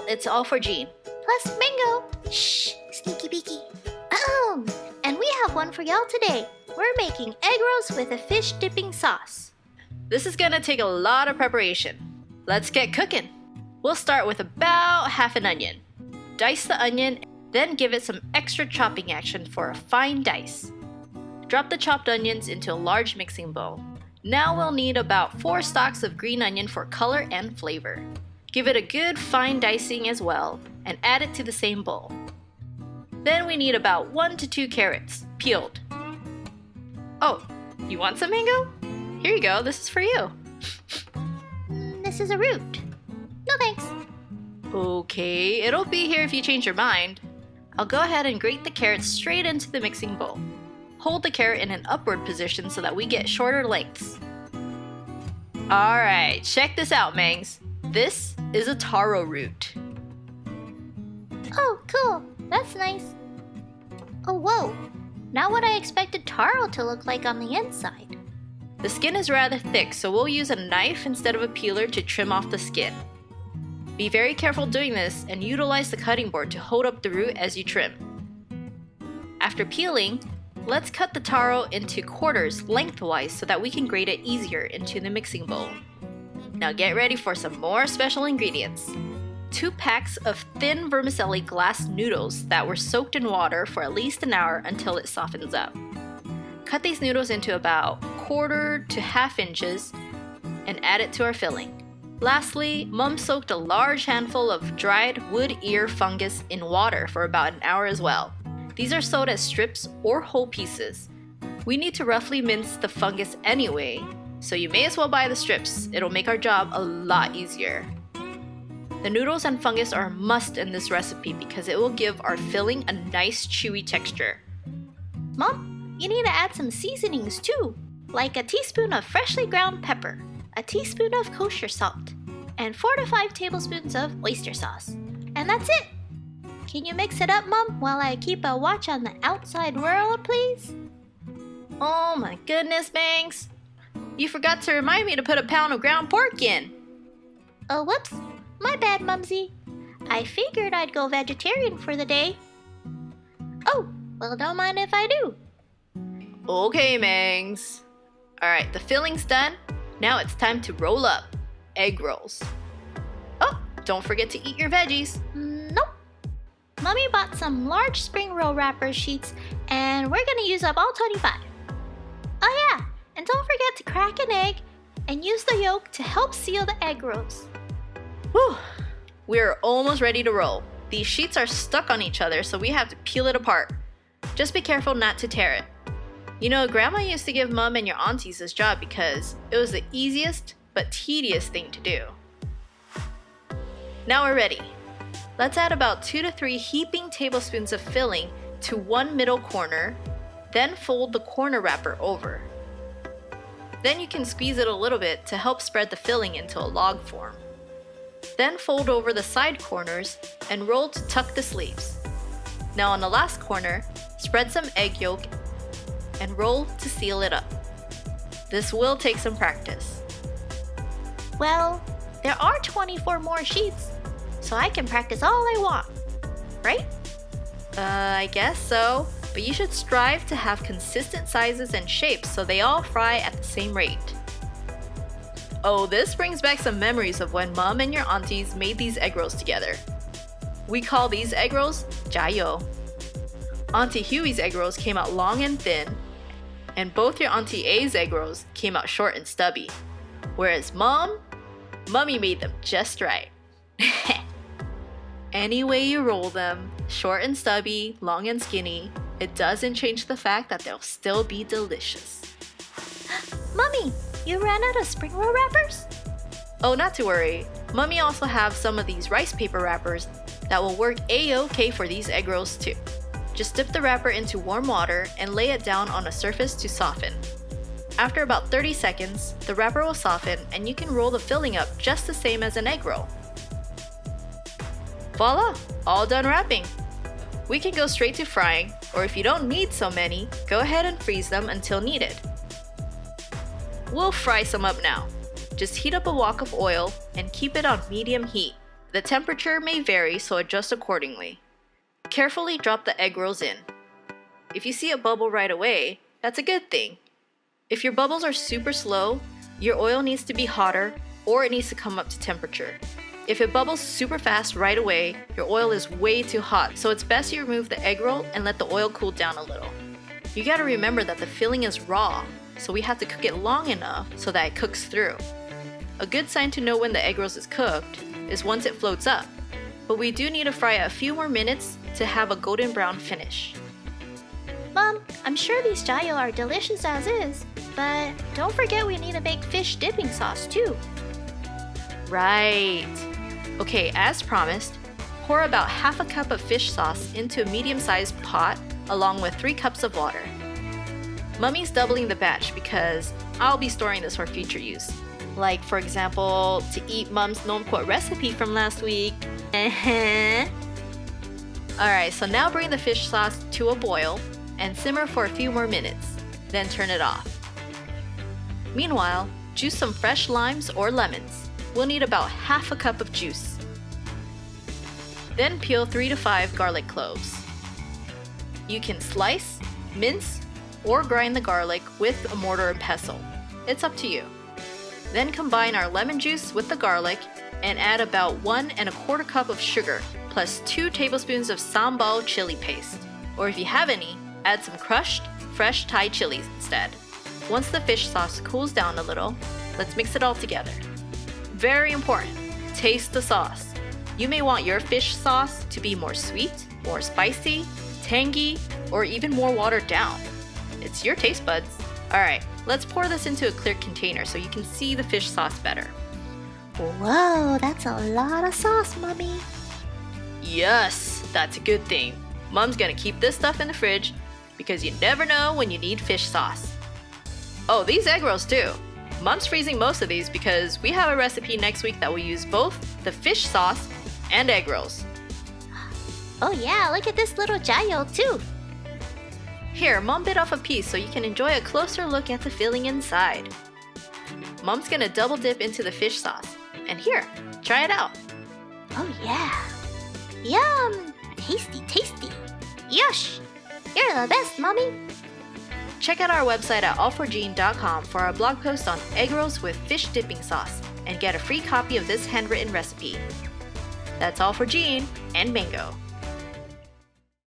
it's all for Jean. Plus mango. Shh, sneaky beaky. And we have one for y'all today. We're making egg rolls with a fish dipping sauce. This is gonna take a lot of preparation. Let's get cooking. We'll start with about half an onion. Dice the onion, then give it some extra chopping action for a fine dice. Drop the chopped onions into a large mixing bowl. Now we'll need about 4 stalks of green onion for color and flavor. Give it a good fine dicing as well, and add it to the same bowl. Then we need about 1 to 2 carrots, peeled. Oh, you want some mango? Here you go, this is for you. This is a root. No thanks. Okay, it'll be here if you change your mind. I'll go ahead and grate the carrots straight into the mixing bowl. Hold the carrot in an upward position so that we get shorter lengths. Alright, check this out, Mangs. This is a taro root. Oh, cool. That's nice. Oh, whoa. Not what I expected taro to look like on the inside. The skin is rather thick, so we'll use a knife instead of a peeler to trim off the skin. Be very careful doing this and utilize the cutting board to hold up the root as you trim. After peeling, let's cut the taro into quarters lengthwise so that we can grate it easier into the mixing bowl. Now get ready for some more special ingredients. 2 packs of thin vermicelli glass noodles that were soaked in water for at least an hour until it softens up. Cut these noodles into about 1/4 to 1/2 inches and add it to our filling. Lastly, Mom soaked a large handful of dried wood ear fungus in water for about an hour as well. These are sold as strips or whole pieces. We need to roughly mince the fungus anyway, so you may as well buy the strips. It'll make our job a lot easier. The noodles and fungus are a must in this recipe because it will give our filling a nice chewy texture. Mom, you need to add some seasonings too, like a teaspoon of freshly ground pepper, a teaspoon of kosher salt, and 4 to 5 tablespoons of oyster sauce. And that's it! Can you mix it up, Mom, while I keep a watch on the outside world, please? Oh my goodness, Banks! You forgot to remind me to put a pound of ground pork in! Oh, whoops! My bad, Mumsy. I figured I'd go vegetarian for the day. Oh, well, don't mind if I do. Okay, Mangs. Alright, the filling's done. Now it's time to roll up. Egg rolls. Oh, don't forget to eat your veggies. Nope. Mommy bought some large spring roll wrapper sheets, and we're gonna use up all 25. Oh yeah, and don't forget to crack an egg and use the yolk to help seal the egg rolls. Whew, we're almost ready to roll. These sheets are stuck on each other, so we have to peel it apart. Just be careful not to tear it. You know, Grandma used to give Mom and your aunties this job because it was the easiest but tedious thing to do. Now we're ready. Let's add about 2 to 3 heaping tablespoons of filling to one middle corner, then fold the corner wrapper over. Then you can squeeze it a little bit to help spread the filling into a log form. Then fold over the side corners and roll to tuck the sleeves. Now on the last corner, spread some egg yolk and roll to seal it up. This will take some practice. Well, there are 24 more sheets, so I can practice all I want, right? I guess so, but you should strive to have consistent sizes and shapes so they all fry at the same rate. Oh, this brings back some memories of when Mom and your aunties made these egg rolls together. We call these egg rolls jayo. Auntie Huey's egg rolls came out long and thin, and both your Auntie A's egg rolls came out short and stubby. Whereas Mommy made them just right. Any way you roll them, short and stubby, long and skinny, it doesn't change the fact that they'll still be delicious. Mommy, you ran out of spring roll wrappers? Oh, not to worry. Mommy also have some of these rice paper wrappers that will work a-okay for these egg rolls too. Just dip the wrapper into warm water and lay it down on a surface to soften. After about 30 seconds, the wrapper will soften and you can roll the filling up just the same as an egg roll. Voila! All done wrapping! We can go straight to frying, or if you don't need so many, go ahead and freeze them until needed. We'll fry some up now. Just heat up a wok of oil and keep it on medium heat. The temperature may vary, so adjust accordingly. Carefully drop the egg rolls in. If you see a bubble right away, that's a good thing. If your bubbles are super slow, your oil needs to be hotter or it needs to come up to temperature. If it bubbles super fast right away, your oil is way too hot, so it's best you remove the egg roll and let the oil cool down a little. You gotta remember that the filling is raw, so we have to cook it long enough so that it cooks through. A good sign to know when the egg rolls is cooked is once it floats up, but we do need to fry it a few more minutes to have a golden brown finish. Mom, I'm sure these gyoe are delicious as is, but don't forget we need to make fish dipping sauce too. Right. Okay, as promised, pour about half a cup of fish sauce into a medium-sized pot along with 3 cups of water. Mummy's doubling the batch because I'll be storing this for future use. Like, for example, to eat Mom's nom quote recipe from last week. Alright, so now bring the fish sauce to a boil and simmer for a few more minutes, then turn it off. Meanwhile, juice some fresh limes or lemons. We'll need about half a cup of juice. Then peel 3 to 5 garlic cloves. You can slice, mince, or grind the garlic with a mortar and pestle. It's up to you. Then combine our lemon juice with the garlic and add about 1 1/4 cup of sugar plus 2 tablespoons of sambal chili paste. Or if you have any, add some crushed, fresh Thai chilies instead. Once the fish sauce cools down a little, let's mix it all together. Very important, taste the sauce. You may want your fish sauce to be more sweet, more spicy, tangy, or even more watered down. It's your taste buds. Alright, let's pour this into a clear container so you can see the fish sauce better. Whoa, that's a lot of sauce, Mommy. Yes, that's a good thing. Mom's gonna keep this stuff in the fridge because you never know when you need fish sauce. Oh, these egg rolls too. Mom's freezing most of these because we have a recipe next week that will use both the fish sauce and egg rolls. Oh yeah, look at this little gyoe too. Here, Mom bit off a piece so you can enjoy a closer look at the filling inside. Mom's gonna double dip into the fish sauce. And here, try it out. Oh yeah. Yum! Tasty, tasty. Yush! You're the best, Mommy. Check out our website at a4J.com for our blog post on egg rolls with fish dipping sauce and get a free copy of this handwritten recipe. That's all for Jean and Mango.